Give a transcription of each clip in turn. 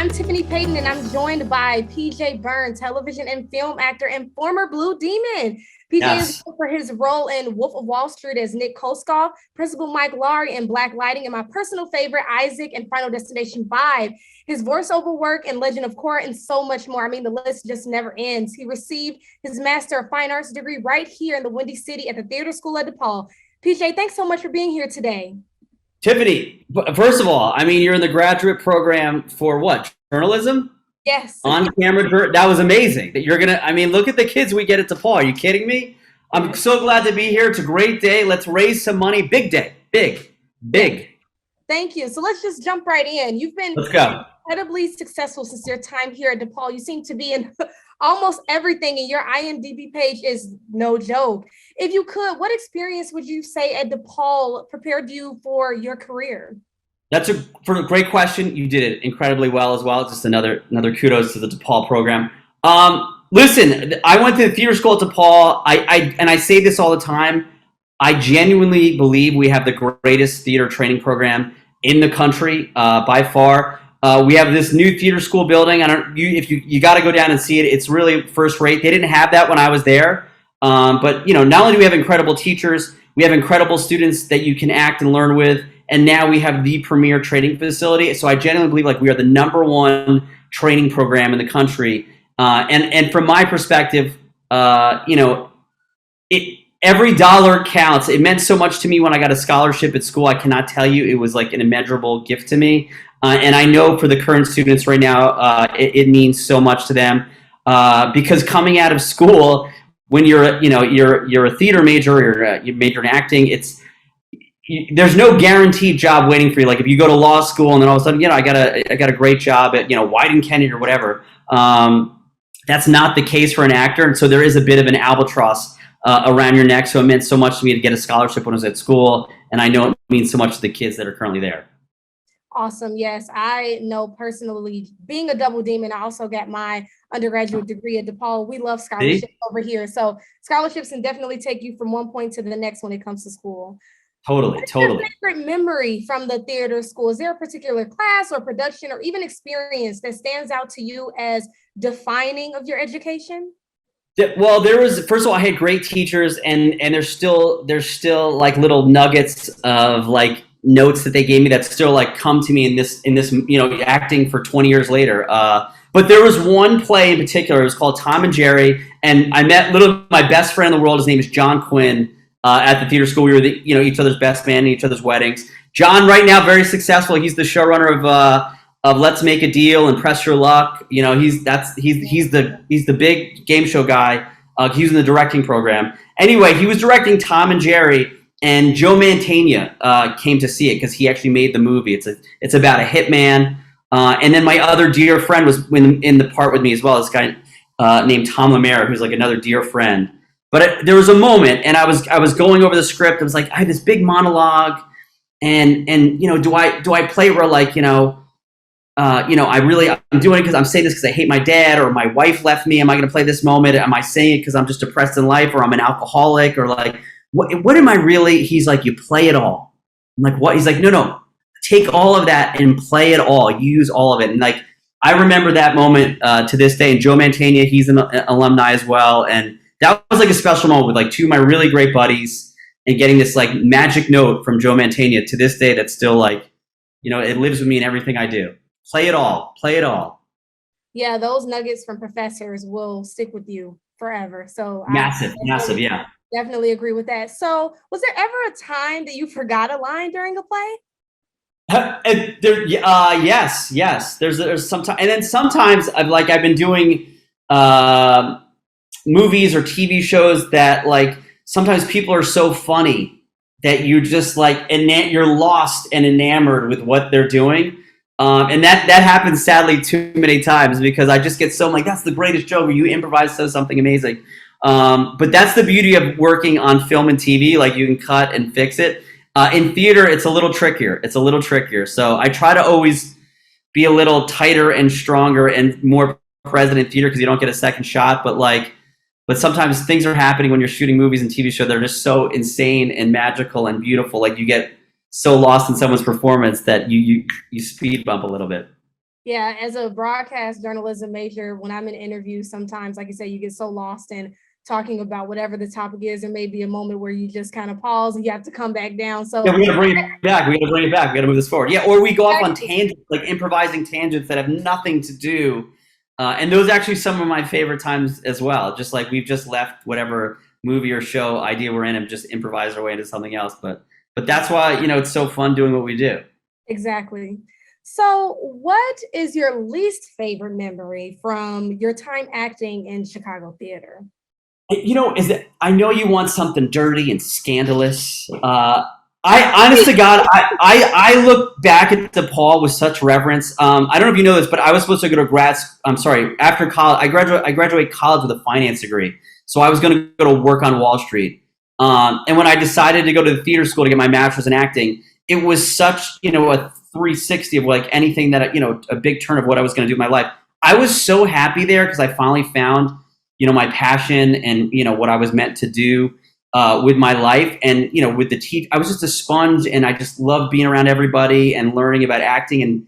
I'm Tiffany Payton, and I'm joined by PJ Byrne, television and film actor and former Blue Demon. PJ is known for his role in Wolf of Wall Street as Nick Koskoff, Principal Mike Laurie in Black Lighting, and my personal favorite, Isaac in Final Destination 5. His voiceover work in Legend of Korra and so much more. I mean, the list just never ends. He received his Master of Fine Arts degree right here in the Windy City at the Theater School at DePaul. PJ, thanks so much for being here today. Tiffany, first of all, I mean, you're in the graduate program for what? Journalism? Yes. On camera. That was amazing. That you're going to, I mean, look at the kids we get at DePaul. Are you kidding me? I'm so glad to be here. It's a great day. Let's raise some money. Big day. Big. Thank you. So let's just jump right in. You've been incredibly successful since your time here at DePaul. You seem to be in almost everything, and your IMDb page is no joke. If you could, what experience would you say at DePaul prepared you for your career? That's a great question. You did it incredibly well as well. Just another kudos to the DePaul program. Listen, I went to the theater school at DePaul. I say this all the time. I genuinely believe we have the greatest theater training program in the country by far. We have this new theater school building. If you got to go down and see it. It's really first rate. They didn't have that when I was there. But you know, not only do we have incredible teachers, we have incredible students that you can act and learn with, and now we have the premier training facility. So I genuinely believe like we are the #1 training program in the country. And from my perspective, you know, every dollar counts. It meant so much to me when I got a scholarship at school. I cannot tell you. It was like an immeasurable gift to me. And I know for the current students right now, it means so much to them because coming out of school, when you're a theater major or you major in acting, there's no guaranteed job waiting for you. Like if you go to law school and then all of a sudden, you know, I got a great job at, you know, Wyden Kennedy or whatever. That's not the case for an actor, and so there is a bit of an albatross around your neck. So it meant so much to me to get a scholarship when I was at school, and I know it means so much to the kids that are currently there. Awesome. Yes, I know personally, being a double demon, I also got my undergraduate degree at DePaul. We love scholarships over here. So scholarships can definitely take you from one point to the next when it comes to school. Totally. What's your favorite memory from the theater school? Is there a particular class or production or even experience that stands out to you as defining of your education? Well, first of all, I had great teachers, and there's still like little nuggets of like notes that they gave me that still like come to me in this you know, acting for 20 years later. But there was one play in particular. It was called Tom and Jerry, and I met my best friend in the world. His name is John Quinn. At the theater school, we were each other's best man in each other's weddings. John, right now, very successful. He's the showrunner of Let's Make a Deal and Press Your Luck. You know, he's the big game show guy. He's in the directing program. Anyway, he was directing Tom and Jerry, and Joe Mantegna came to see it because he actually made the movie. It's about a hitman. And then my other dear friend was in the part with me as well. This guy named Tom Lemare, who's like another dear friend. But there was a moment, and I was going over the script. I was like, I had this big monologue, and you know, do I play where like I'm doing it because I'm saying this because I hate my dad or my wife left me? Am I going to play this moment? Am I saying it because I'm just depressed in life or I'm an alcoholic or like what am I really? He's like, you play it all. I'm like, what? He's like, no, take all of that and play it all. Use all of it. And like I remember that moment to this day. And Joe Mantegna, he's an alumni as well, and that was like a special moment with like two of my really great buddies and getting this like magic note from Joe Mantegna to this day that's still like, you know, it lives with me in everything I do. Play it all. Yeah, those nuggets from professors will stick with you forever. So massive, yeah. Definitely agree with that. So was there ever a time that you forgot a line during a play? Yes. There's sometimes, and then sometimes I've been doing movies or TV shows that like sometimes people are so funny that you just like you're lost and enamored with what they're doing, and that happens sadly too many times because I just get so like that's the greatest joke where you improvise something amazing. But that's the beauty of working on film and TV. Like you can cut and fix it. In theater, it's a little trickier. So I try to always be a little tighter and stronger and more present in theater because you don't get a second shot. But sometimes things are happening when you're shooting movies and TV shows that are just so insane and magical and beautiful. Like you get so lost in someone's performance that you speed bump a little bit. Yeah, as a broadcast journalism major, when I'm in interviews, sometimes, like you say, you get so lost in talking about whatever the topic is. There may be a moment where you just kind of pause and you have to come back down. So Yeah, we got to bring it back. We got to bring it back. We got to move this forward. Yeah, or we go off on tangents, like improvising tangents that have nothing to do. And those are actually some of my favorite times as well. Just like we've just left whatever movie or show idea we're in and just improvise our way into something else. But that's why, it's so fun doing what we do. exactly. So what is your least favorite memory from your time acting in Chicago theater? Is that I know you want something dirty and scandalous. I honest to God, I look back at DePaul with such reverence. I don't know if you know this, but I was supposed to go to after college. I graduated college with a finance degree, so I was going to go to work on Wall Street. And when I decided to go to the theater school to get my master's in acting, it was such a 360 of like anything that a big turn of what I was going to do in my life. I was so happy there because I finally found my passion and what I was meant to do with my life. And with the I was just a sponge, and I just loved being around everybody and learning about acting. And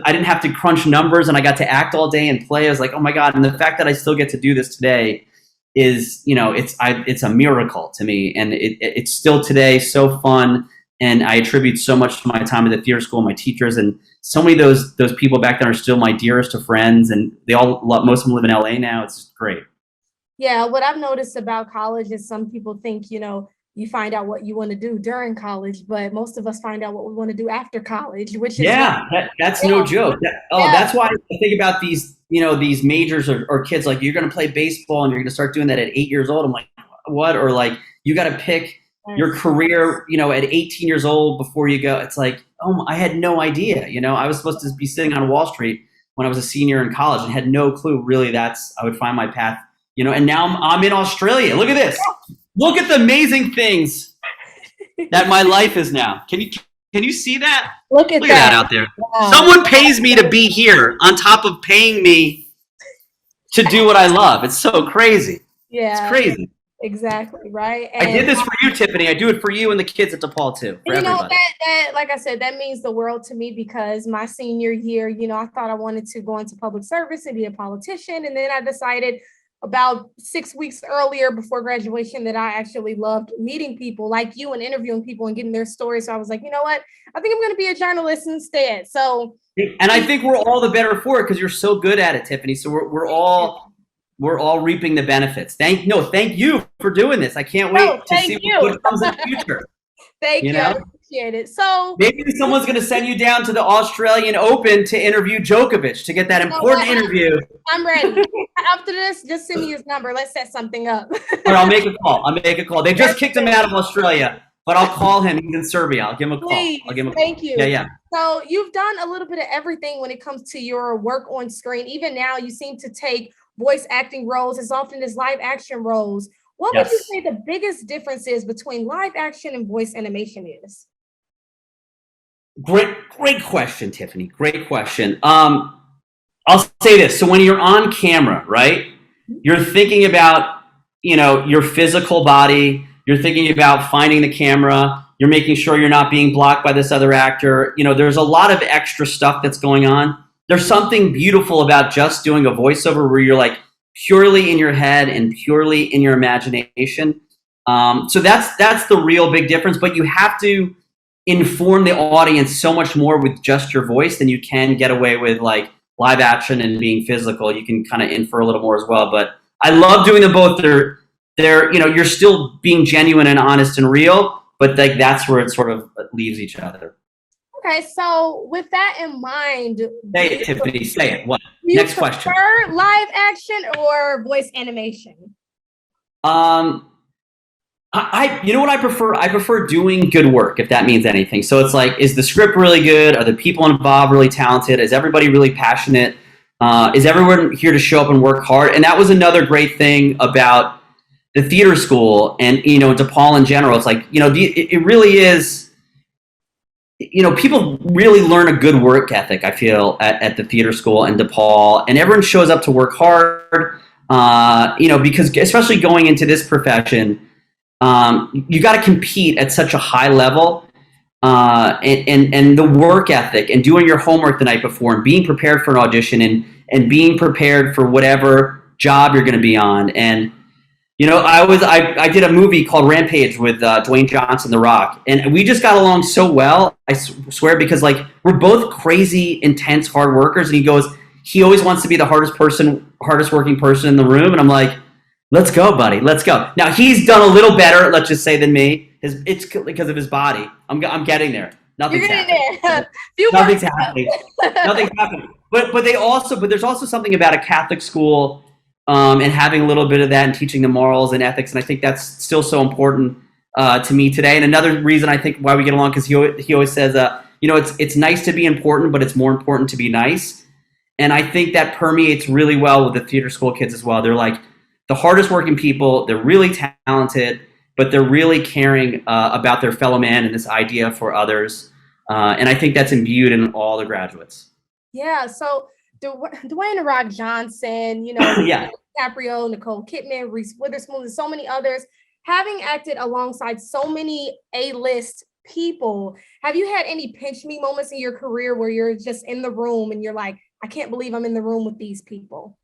I didn't have to crunch numbers, and I got to act all day and play. I was like, oh my God! And the fact that I still get to do this today is it's a miracle to me, and it's still today so fun. And I attribute so much to my time at the theater school, my teachers, and so many of those people back then are still my dearest of friends. And most of them live in LA now. It's just great. Yeah, what I've noticed about college is some people think, you find out what you want to do during college, but most of us find out what we want to do after college, which is that's no joke. That's why I think about these, these majors or kids, like you're going to play baseball and you're going to start doing that at 8 years old. I'm like, what? Or like you got to pick your career, at 18 years old before you go. It's like, I had no idea. I was supposed to be sitting on Wall Street when I was a senior in college and had no clue really I would find my path. And now I'm in Australia. Look at this. Look at the amazing things that my life is now. Can you see that? Look at that out there. Wow. Someone pays me to be here on top of paying me to do what I love. It's so crazy. Yeah. It's crazy. Exactly, right? And I did this for you, Tiffany. I do it for you and the kids at DePaul too. That like I said, that means the world to me, because my senior year, I thought I wanted to go into public service and be a politician. And then I decided about 6 weeks earlier before graduation that I actually loved meeting people like you and interviewing people and getting their stories. So I was like, you know what? I think I'm going to be a journalist instead. So, and I think we're all the better for it because you're so good at it, Tiffany. So we're all reaping the benefits. Thank you for doing this. I can't wait to see what comes in the future. Thank you. I appreciate it. So maybe someone's going to send you down to the Australian Open to interview Djokovic to get that important interview. I'm ready. After this, just send me his number. Let's set something up. Or I'll make a call. They just kicked him out of Australia, but I'll call him. He's in Serbia. I'll give him a call. Please, I'll give him a thank call. you. Yeah. So you've done a little bit of everything when it comes to your work on screen. Even now, you seem to take voice acting roles as often as live action roles. What would you say the biggest difference is between live action and voice animation is? Great question, Tiffany. Great question. I'll say this. So when you're on camera, right, you're thinking about, your physical body. You're thinking about finding the camera. You're making sure you're not being blocked by this other actor. There's a lot of extra stuff that's going on. There's something beautiful about just doing a voiceover where you're like purely in your head and purely in your imagination. So that's the real big difference. But you have to inform the audience so much more with just your voice than you can get away with like live action and being physical. You can kind of infer a little more as well. But I love doing them both. They're you're still being genuine and honest and real, but like that's where it sort of leaves each other. Okay, so with that in mind, say it, Tiffany. Say it. What? Next question. Live action or voice animation? You know what I prefer? I prefer doing good work, if that means anything. So it's like, is the script really good? Are the people involved really talented? Is everybody really passionate? Is everyone here to show up and work hard? And that was another great thing about the theater school and, DePaul in general. It's like, it really is, people really learn a good work ethic, I feel, at the theater school and DePaul. And everyone shows up to work hard, because especially going into this profession, you got to compete at such a high level and the work ethic and doing your homework the night before and being prepared for an audition and being prepared for whatever job you're going to be on. And I did a movie called Rampage with Dwayne Johnson, The Rock, and we just got along so well. I swear, because like we're both crazy, intense, hard workers. And he always wants to be the hardest working person in the room, and I'm like, let's go, buddy, let's go. Now he's done a little better, let's just say, than me. It's because of his body. I'm getting there. Nothing's happening. Nothing's happening. Nothing's happening. But there's also something about a Catholic school. And having a little bit of that and teaching the morals and ethics. And I think that's still so important to me today. And another reason I think why we get along, because he always says, it's nice to be important, but it's more important to be nice. And I think that permeates really well with the theater school kids as well. They're like the hardest working people. They're really talented, but they're really caring about their fellow man and this idea for others. And I think that's imbued in all the graduates. Yeah. So Dwayne "The Rock" Johnson, yeah. DiCaprio, Nicole Kidman, Reese Witherspoon, and so many others, having acted alongside so many A-list people, have you had any pinch me moments in your career where you're just in the room and you're like, I can't believe I'm in the room with these people?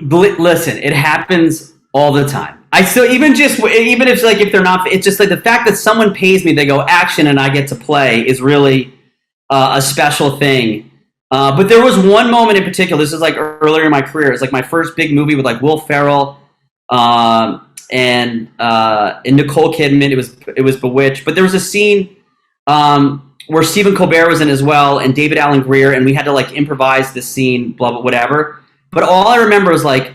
Listen, it happens all the time. I still, even if they're not, it's just like the fact that someone pays me, they go action and I get to play is really a special thing. But there was one moment in particular. This is like earlier in my career. It's like my first big movie with like Will Ferrell and Nicole Kidman. It was Bewitched. But there was a scene where Stephen Colbert was in as well, and David Alan Grier, and we had to like improvise this scene, blah blah whatever. But all I remember was like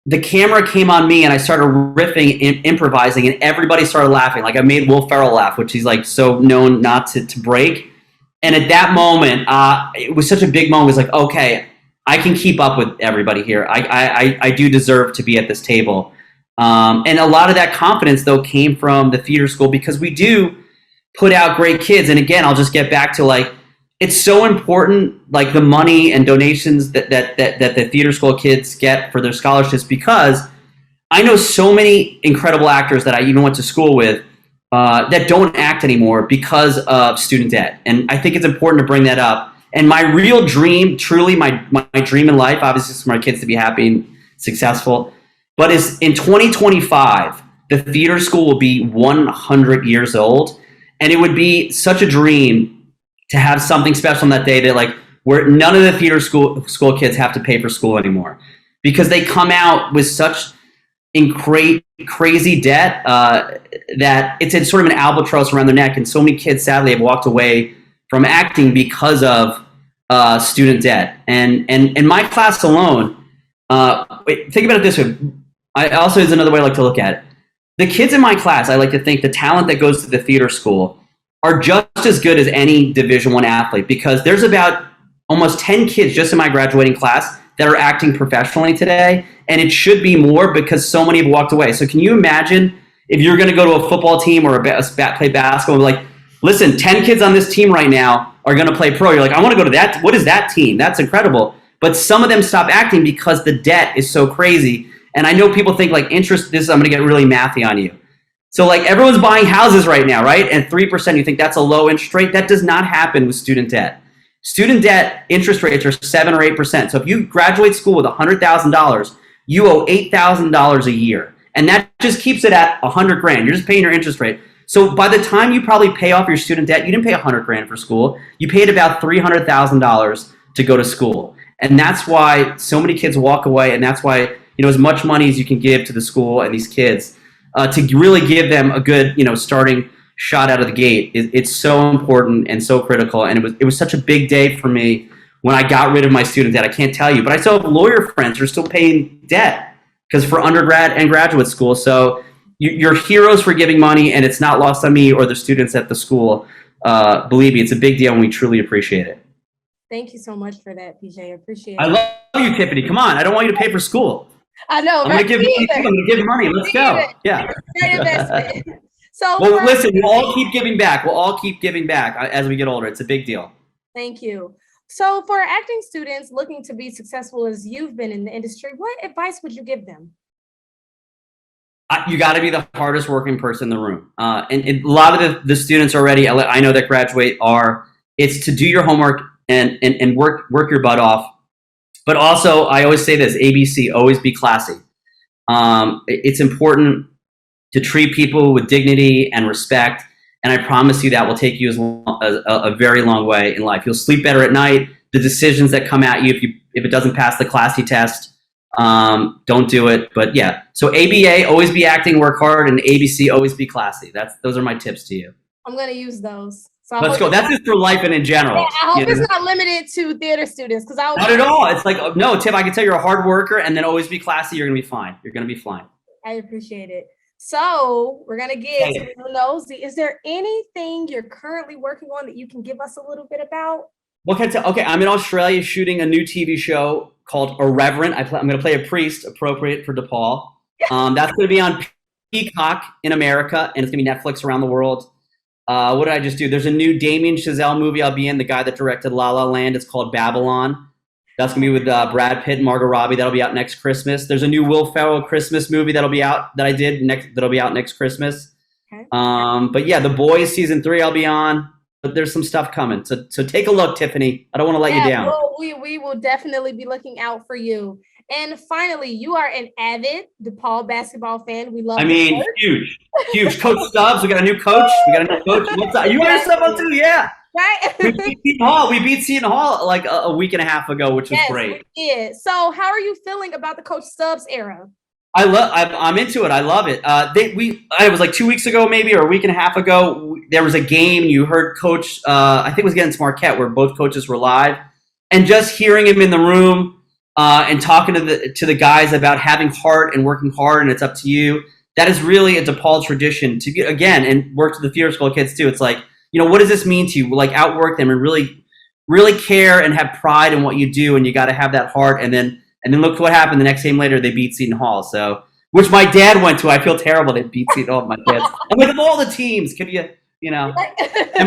the camera came on me, and I started riffing, improvising, and everybody started laughing. Like I made Will Ferrell laugh, which he's like so known not to break. And at that moment, it was such a big moment. It was like, okay, I can keep up with everybody here. I do deserve to be at this table. And a lot of that confidence, though, came from the theater school because we do put out great kids. And again, I'll just get back to like, it's so important, like the money and donations that the theater school kids get for their scholarships, because I know so many incredible actors that I even went to school with that don't act anymore because of student debt. And I think it's important to bring that up. And my real dream, truly my dream in life, obviously is for my kids to be happy and successful, but is in 2025, the theater school will be 100 years old. And it would be such a dream to have something special on that day that like where none of the theater school kids have to pay for school anymore, because they come out with such crazy debt that it's sort of an albatross around their neck. And so many kids, sadly, have walked away from acting because of student debt. And in my class alone, think about it this way. There's another way I like to look at it. The kids in my class, I like to think the talent that goes to the theater school are just as good as any Division I athlete, because there's about almost 10 kids just in my graduating class that are acting professionally today. And it should be more because so many have walked away. So can you imagine if you're going to go to a football team or play basketball, like, listen, 10 kids on this team right now are going to play pro. You're like, I want to go to that. What is that team? That's incredible. But some of them stop acting because the debt is so crazy. And I know people think like I'm going to get really mathy on you. So like everyone's buying houses right now, right? And 3%, you think that's a low interest rate? That does not happen with student debt. Student debt interest rates are 7 or 8%. So if you graduate school with $100,000, you owe $8,000 a year. And that just keeps it at $100,000. You're just paying your interest rate. So by the time you probably pay off your student debt, you didn't pay $100,000 for school. You paid about $300,000 to go to school. And that's why so many kids walk away. And that's why, as much money as you can give to the school and these kids to really give them a good, starting shot out of the gate. It's so important and so critical. And it was such a big day for me when I got rid of my student debt. I can't tell you, but I still have lawyer friends who are still paying debt because for undergrad and graduate school. So you're heroes for giving money, and it's not lost on me or the students at the school. Believe me, it's a big deal, and we truly appreciate it. Thank you so much for that, PJ. Appreciate it. I love you, Tiffany. Come on. I don't want you to pay for school. I know. I'm going to give money. Let's go. Yeah. Great investment. So well, listen, we'll all keep giving back. We'll all keep giving back as we get older. It's a big deal. Thank you. So for acting students looking to be successful as you've been in the industry, what advice would you give them? You got to be the hardest working person in the room. And a lot of the students already, I know that graduate it's to do your homework and work your butt off. But also, I always say this, ABC, always be classy. It's important to treat people with dignity and respect. And I promise you that will take you a very long way in life. You'll sleep better at night. The decisions that come at you, if it doesn't pass the classy test, don't do it. But yeah, so ABA, always be acting, work hard, and ABC, always be classy. Those are my tips to you. I'm going to use those. So Let's go. That's just for life and in general. Yeah, I hope it's not limited to theater students. Not at all. It's like, no, Tip, I can tell you're a hard worker, and then always be classy. You're going to be fine. You're going to be fine. I appreciate it. So we're going to get to the nosy. Is there anything you're currently working on that you can give us a little bit about? What can I tell? Okay, I'm in Australia shooting a new TV show called Irreverent. I'm going to play a priest, appropriate for DePaul. That's going to be on Peacock in America, and it's going to be Netflix around the world. What did I just do? There's a new Damien Chazelle movie I'll be in, the guy that directed La La Land. It's called Babylon. That's going to be with Brad Pitt and Margot Robbie. That'll be out next Christmas. There's a new Will Ferrell Christmas movie that'll be out that'll be out next Christmas. Okay. But yeah, The Boys season 3 I'll be on. But there's some stuff coming. So take a look, Tiffany. I don't want to let you down. Well, we will definitely be looking out for you. And finally, you are an avid DePaul basketball fan. We love huge. Coach Stubbs, we got a new coach. What's up? You got a sub up too? Yeah. Right. We beat Seton Hall like a week and a half ago, which was great. Yeah. So how are you feeling about the Coach Stubbs era? I'm into it. I love it. It was like 2 weeks ago, maybe, or a week and a half ago. There was a game. You heard Coach, I think it was against Marquette, where both coaches were live, and just hearing him in the room and talking to the guys about having heart and working hard, and it's up to you. That is really a DePaul tradition to get again and work to the theater school kids too. It's like, what does this mean to you? Like, outwork them and really, really care and have pride in what you do, and you got to have that heart. And then look what happened the next game later. They beat Seton Hall, which my dad went to. I feel terrible. They beat Seton Hall. My dad. I'm like, of all the teams, could you? And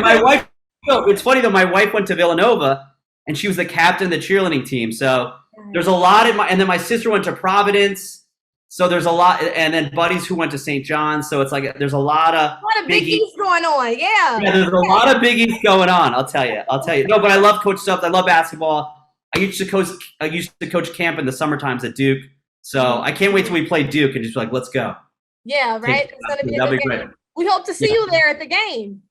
my wife. It's funny though. My wife went to Villanova, and she was the captain of the cheerleading team. So there's a lot and then my sister went to Providence. So there's a lot, and then buddies who went to St. John's. So it's like there's a lot of biggies going on. Yeah, there's a lot of biggies going on. I'll tell you. No, but I love Coach Stubbs. I love basketball. I used to coach camp in the summer times at Duke. So I can't wait till we play Duke and just be like, let's go. Yeah, right. It's gonna be a good game. We hope to see you there at the game.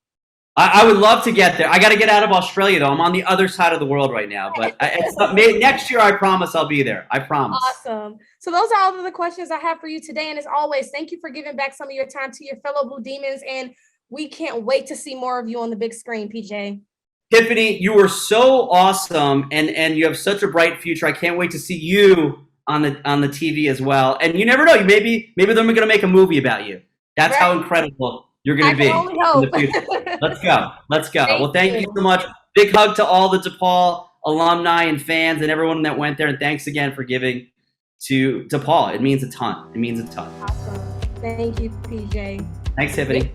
I would love to get there. I got to get out of Australia, though. I'm on the other side of the world right now. But next year, I promise I'll be there. I promise. Awesome. So those are all of the questions I have for you today. And as always, thank you for giving back some of your time to your fellow Blue Demons. And we can't wait to see more of you on the big screen, PJ. Tiffany, you were so awesome, and you have such a bright future. I can't wait to see you on the TV as well. And you never know. Maybe they're going to make a movie about you. That's how incredible you're going to be in the future. Let's go. Thank you so much. Big hug to all the DePaul alumni and fans and everyone that went there. And thanks again for giving to DePaul. It means a ton. Awesome. Thank you, PJ. Thanks, Tiffany.